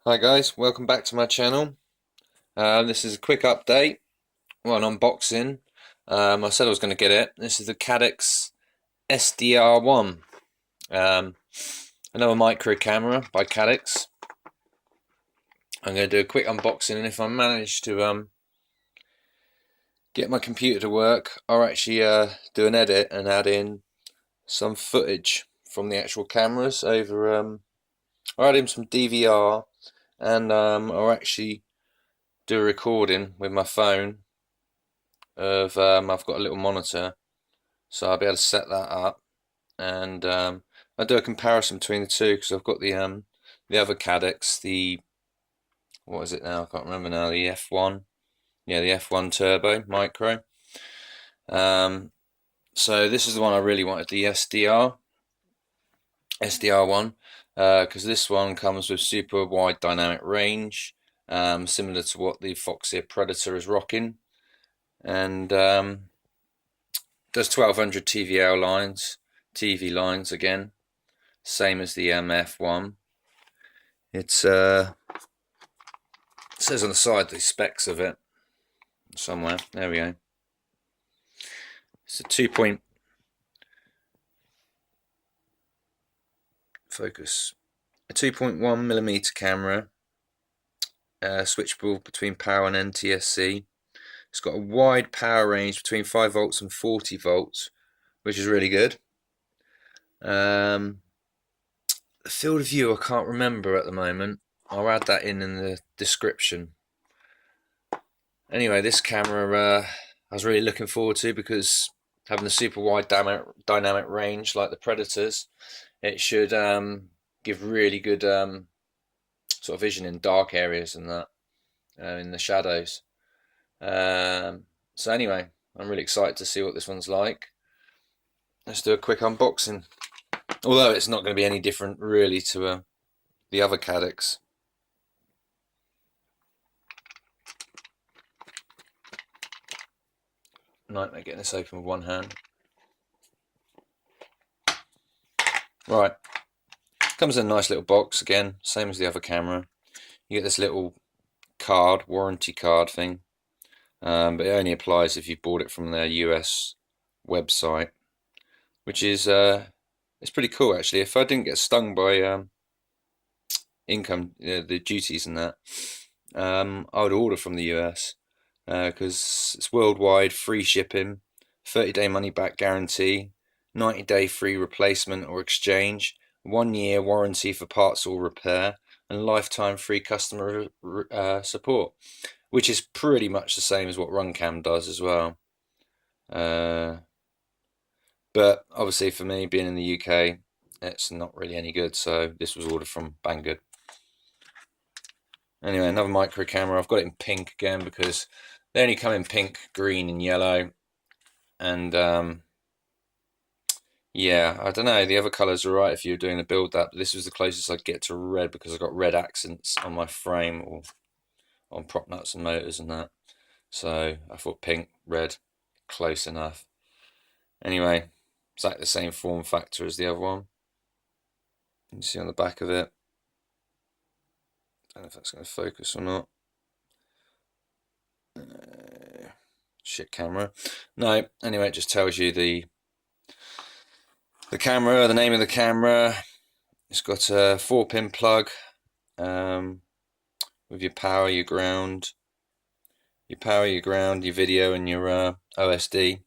Hi guys, welcome back to my channel. This is a quick update, well, an unboxing. I said I was going to get it. This is the Caddx SDR1, another micro camera by Caddx. I'm going to do a quick unboxing, and if I manage to get my computer to work, I'll actually do an edit and add in some footage from the actual cameras over. I'll add in some DVR, and I'll actually do a recording with my phone of I've got a little monitor, so I'll be able to set that up, and I'll do a comparison between the two because I've got the other Caddx, the what is it now? I can't remember now. The F1, yeah, the F1 Turbo Micro. So this is the one I really wanted, the SDR1, because this one comes with super wide dynamic range, similar to what the Foxeer Predator is rocking, and does 1200 TVL lines, TV lines again, same as the F1. It says on the side the specs of it somewhere. There we go. It's a 2. Focus. A 2.1mm camera, switchable between power and NTSC. It's got a wide power range between 5 volts and 40 volts, which is really good. The field of view I can't remember at the moment. I'll add that in the description. Anyway, this camera I was really looking forward to, because having the super wide dynamic range like the Predators, it should give really good sort of vision in dark areas and that, in the shadows. So anyway, I'm really excited to see what this one's like. Let's do a quick unboxing. Although it's not going to be any different really to the other Caddx. Nightmare getting this open with one hand. Right, comes in a nice little box again, same as the other camera. You get this little card, warranty card thing, but it only applies if you bought it from their US website, which is it's pretty cool actually. If I didn't get stung by the duties and that, I would order from the US, because it's worldwide, free shipping, 30-day money back guarantee, 90-day free replacement or exchange, 1-year warranty for parts or repair, and lifetime free customer support, which is pretty much the same as what Runcam does as well. But obviously for me, being in the UK, it's not really any good, so this was ordered from Banggood. Anyway, another micro camera. I've got it in pink again because they only come in pink, green and yellow, and yeah, I don't know, the other colours are right if you're doing a build up, but this was the closest I'd get to red because I've got red accents on my frame or on prop nuts and motors and that, so I thought pink, red, close enough. Anyway, exactly the same form factor as the other one. You can see on the back of it. I don't know if that's going to focus or not. Shit camera. No, anyway, it just tells you the camera, the name of the camera. It's got a 4-pin plug with your power, your ground, your video, and your OSD.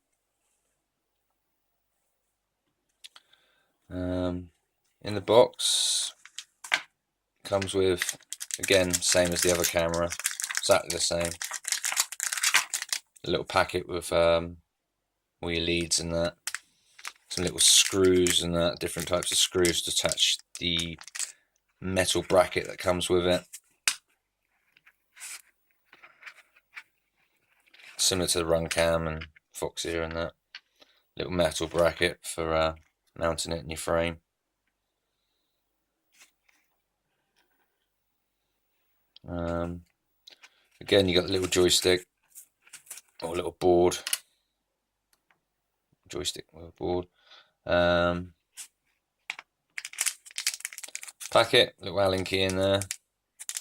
In the box comes with, again, same as the other camera, exactly the same. A little packet with all your leads and that, some little screws and that, different types of screws to attach the metal bracket that comes with it, similar to the Runcam and Foxeer and that. Little metal bracket for mounting it in your frame. Again, you got the little joystick or little board, joystick with a board. Packet, little Allen key in there,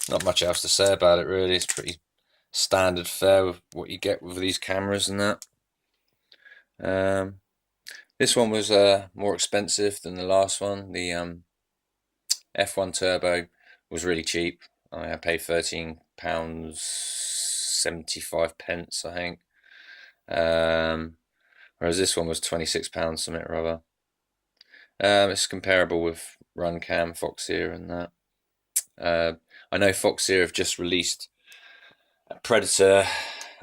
Not much else to say about it really. It's pretty standard fare with what you get with these cameras and that. This one was more expensive than the last one. The F1 Turbo was really cheap. I paid £13.75, I think. Whereas this one was £26 something or other. It's comparable with Runcam, Foxeer and that. I know Foxeer have just released a Predator,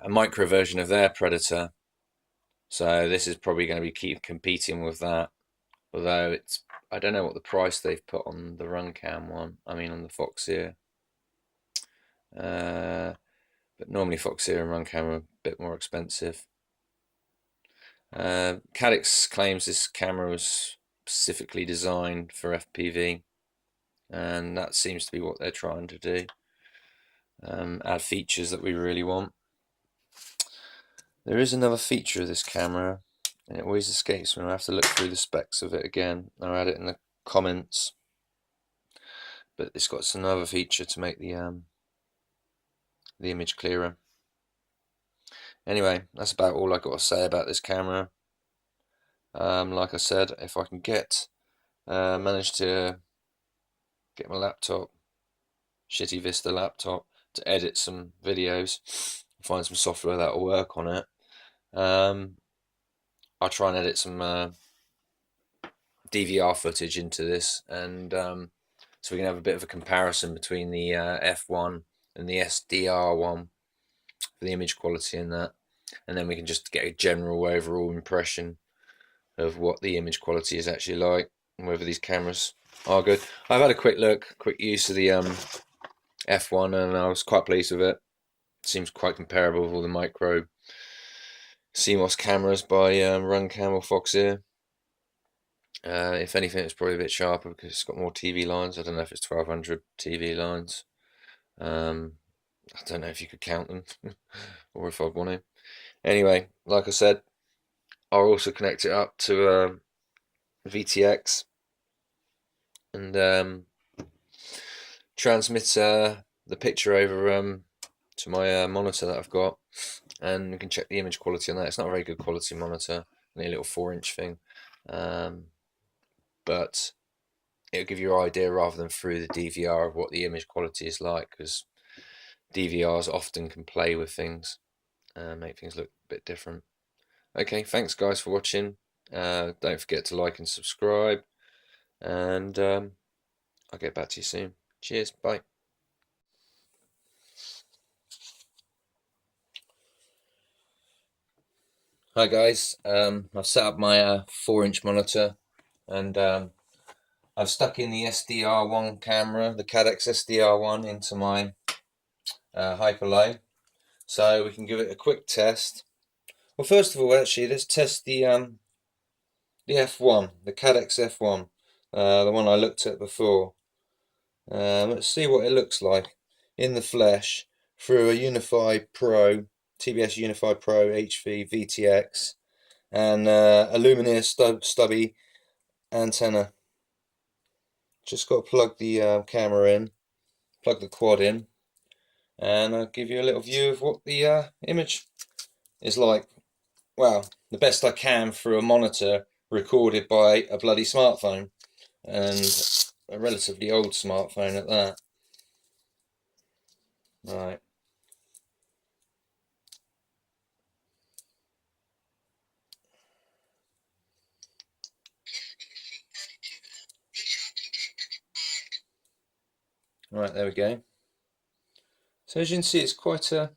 a micro version of their Predator. So this is probably going to be keep competing with that. Although it's, I don't know what the price they've put on the Runcam one. I mean on the Foxeer. But normally Foxeer and Runcam are a bit more expensive. Caddx claims this camera was specifically designed for FPV, and that seems to be what they're trying to do. Add features that we really want. There is another feature of this camera, and it always escapes me. I have to look through the specs of it again. I'll add it in the comments. But it's got another feature to make the image clearer. Anyway, that's about all I got to say about this camera. Like I said, if I can manage to get my laptop, shitty Vista laptop, to edit some videos, find some software that will work on it. I'll try and edit some DVR footage into this, and so we can have a bit of a comparison between the F1 and the SDR1 for the image quality in that, and then we can just get a general overall impression of what the image quality is actually like and whether these cameras are good. I've had a quick use of the F1, and I was quite pleased with it. It seems quite comparable with all the micro CMOS cameras by Runcam or Foxeer. If anything, it's probably a bit sharper because it's got more TV lines. I don't know if it's 1200 TV lines. I don't know if you could count them or if I'd want to. Anyway, like I said, I'll also connect it up to VTX and transmit the picture over to my monitor that I've got, and we can check the image quality on that. It's not a very good quality monitor, only a little 4-inch thing, but it'll give you an idea rather than through the DVR of what the image quality is like, because DVRs often can play with things, make things look a bit different. Okay, thanks guys for watching. Don't forget to like and subscribe, and I'll get back to you soon. Cheers, bye. Hi guys, I've set up my 4-inch monitor, and I've stuck in the SDR1 camera, the Caddx SDR1, into my hyperlow, so we can give it a quick test. Well, first of all, actually, let's test the F1, the Caddx F1, the one I looked at before. Let's see what it looks like in the flesh through a Unified Pro, TBS Unified Pro HV VTX, and a Lumineer stubby antenna. Just got to plug the camera in, plug the quad in, and I'll give you a little view of what the image is like. Well, the best I can through a monitor recorded by a bloody smartphone, and a relatively old smartphone at that. Right. Right, there we go. So as you can see, it's quite a...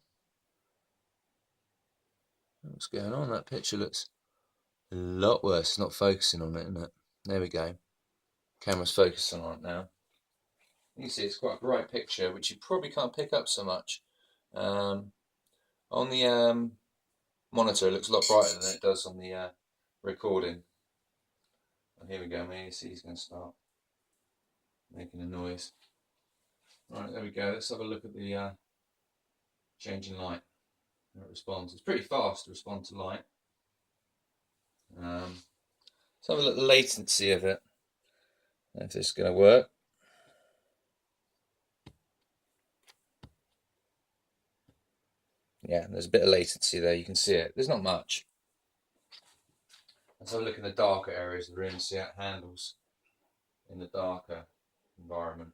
What's going on? That picture looks a lot worse. It's not focusing on it, isn't it? There we go. Camera's focusing on it now. You can see it's quite a bright picture, which you probably can't pick up so much. On the monitor, it looks a lot brighter than it does on the recording. And here we go. Maybe see he's going to start making a noise. Right, there we go. Let's have a look at the changing light. How it responds. It's pretty fast to respond to light. Let's have a look at the latency of it. If this is going to work. yeah, there's a bit of latency there. You can see it. There's not much. Let's have a look in the darker areas of the room to see how it handles in the darker environment.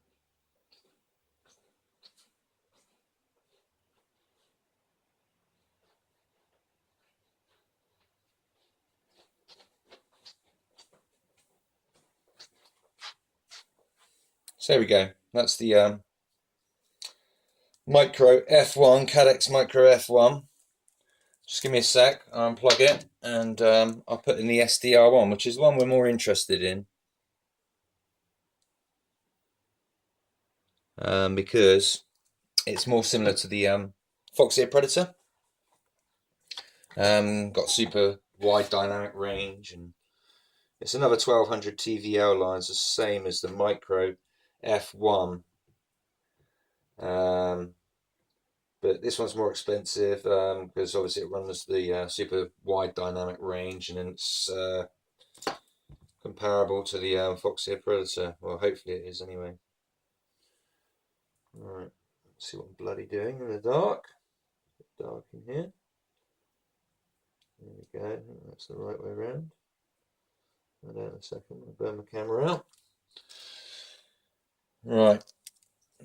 So there we go. That's the Micro F1, Caddx Micro F1. Just give me a sec, I'll unplug it, and I'll put in the SDR1, which is the one we're more interested in. Because it's more similar to the Foxeer Predator. Got super wide dynamic range, and it's another 1200 TVL lines, the same as the Micro F1. But this one's more expensive because obviously it runs the super wide dynamic range, and it's comparable to the Foxeer Predator. Well, hopefully it is anyway. Alright, let's see what I'm bloody doing in the dark. Dark in here. There we go, that's the right way around. Hold on a second, I'll burn my camera out. Right,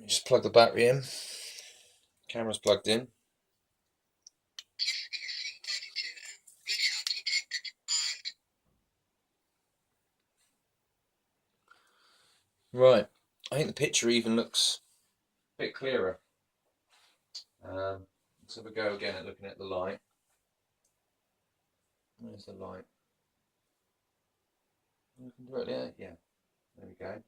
just plug the battery in. Camera's plugged in. Right, I think the picture even looks a bit clearer. Let's have a go again at looking at the light. Where's the light? Looking directly at it? Yeah, there we go.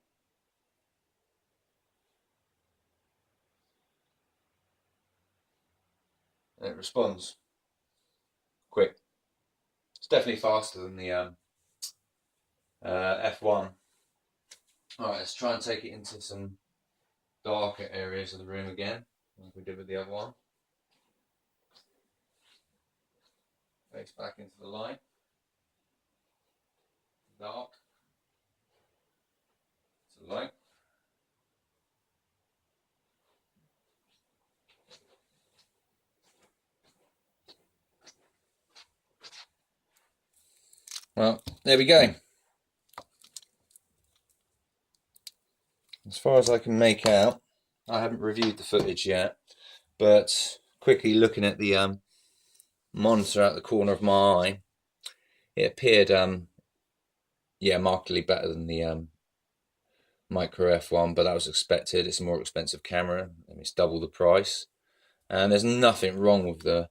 And it responds quick. It's definitely faster than the F1. Alright, let's try and take it into some darker areas of the room again, like we did with the other one. Face back into the light. Dark. To the light. Well, there we go. As far as I can make out, I haven't reviewed the footage yet, but quickly looking at the monitor out the corner of my eye, it appeared yeah, markedly better than the Micro F1, but that was expected. It's a more expensive camera, and it's double the price. And there's nothing wrong with the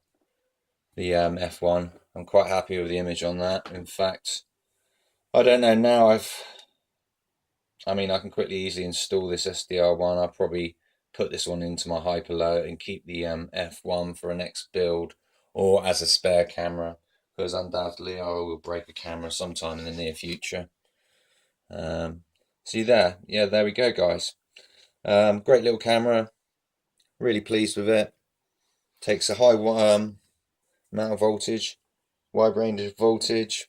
F1. I'm quite happy with the image on that. In fact, I don't know now. I mean, I can quickly easily install this SDR1. I'll probably put this one into my hyperlow and keep the F1 for a next build or as a spare camera, because undoubtedly I will break a camera sometime in the near future. See there, yeah, there we go, guys. Great little camera. Really pleased with it. Takes a high amount of voltage, wide range of voltage,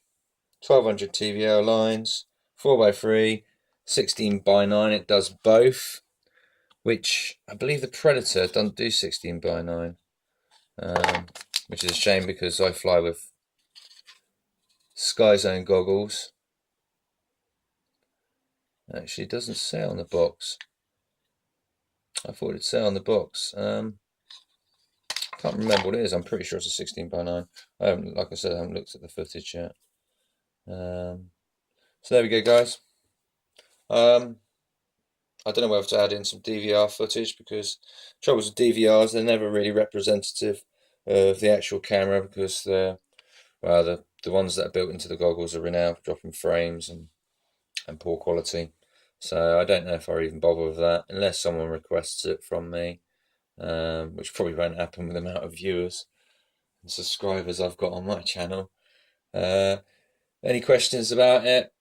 1200 TVL lines, 4x3, 16x9. It does both, which I believe the Predator doesn't do 16x9, which is a shame because I fly with Sky Zone goggles. Actually, it doesn't say on the box. I thought it'd say on the box. Can't remember what it is. I'm pretty sure it's a 16x9. I haven't, like I said, I haven't looked at the footage yet. So there we go, guys. I don't know whether to add in some DVR footage, because troubles with DVRs, they're never really representative of the actual camera, because the ones that are built into the goggles are renowned for dropping frames and poor quality. So I don't know if I even bother with that unless someone requests it from me, which probably won't happen with the amount of viewers and subscribers I've got on my channel. Any questions about it,